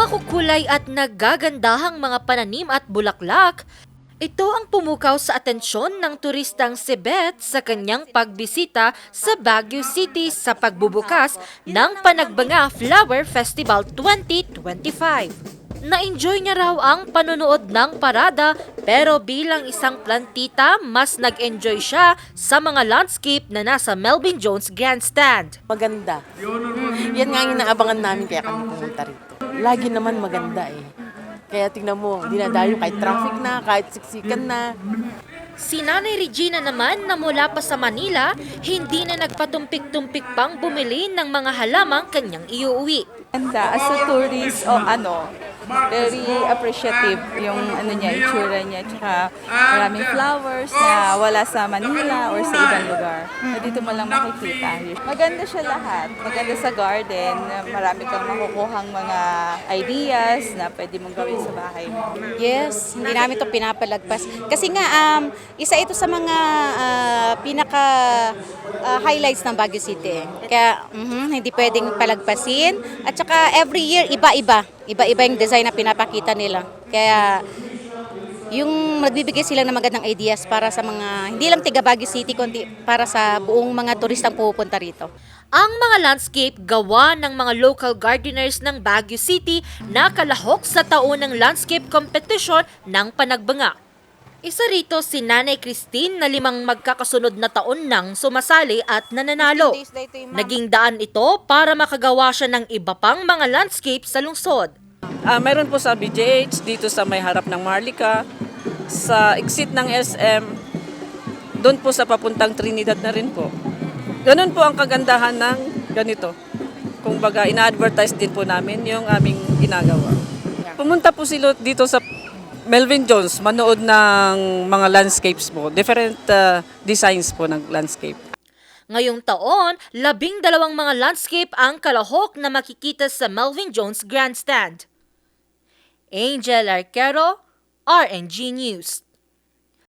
makukulay at nagagandahang mga pananim at bulaklak, ito ang pumukaw sa atensyon ng turistang si Beth sa kanyang pagbisita sa Baguio City sa pagbubukas ng Panagbanga Flower Festival 2025. Na-enjoy niya raw ang panonood ng parada pero bilang isang plantita, mas nag-enjoy siya sa mga landscape na nasa Melvin Jones Grandstand. Maganda. Yan nga ang inaabangan namin kaya kami pumunta rito. Lagi naman maganda eh. Kaya tingnan mo, dinadayo kahit traffic na, kahit siksikan na. Si Nanay Regina naman na mula pa sa Manila, hindi na nagpatumpik-tumpik pang bumili ng mga halamang kanyang iuwi. Ganda, as a tourist, very appreciative yung niya, itsura niya, tsaka maraming flowers na wala sa Manila or sa ibang lugar. Na dito mo lang makikita. Maganda siya lahat. Maganda sa garden, marami kang makukuhang mga ideas na pwede mong gawin sa bahay mo. Yes, hindi namin ito pinapalagpas. Kasi nga, isa ito sa mga pinaka-highlights ng Baguio City. Kaya hindi pwedeng palagpasin. At saka every year, iba-iba. Iba-iba yung design na pinapakita nila. Kaya yung magbibigay sila ng magandang ideas para sa mga, hindi lang tiga Baguio City, kundi para sa buong mga turistang pupunta rito. Ang mga landscape gawa ng mga local gardeners ng Baguio City na kalahok sa taunang landscape competition ng Panagbanga. Isa rito si Nanay Christine na 5 magkakasunod na taon nang sumasali at nananalo. Naging daan ito para makagawa siya ng iba pang mga landscape sa lungsod. Mayroon po sa BJH, dito sa may harap ng Marlica, sa exit ng SM, doon po sa papuntang Trinidad na rin po. Ganun po ang kagandahan ng ganito. Kung baga, ina-advertise din po namin yung aming ginagawa. Pumunta po sila dito sa Melvin Jones, manood ng mga landscapes po, different designs po ng landscape. Ngayong taon, 12 mga landscape ang kalahok na makikita sa Melvin Jones Grandstand. Angel Arquero, RNG News.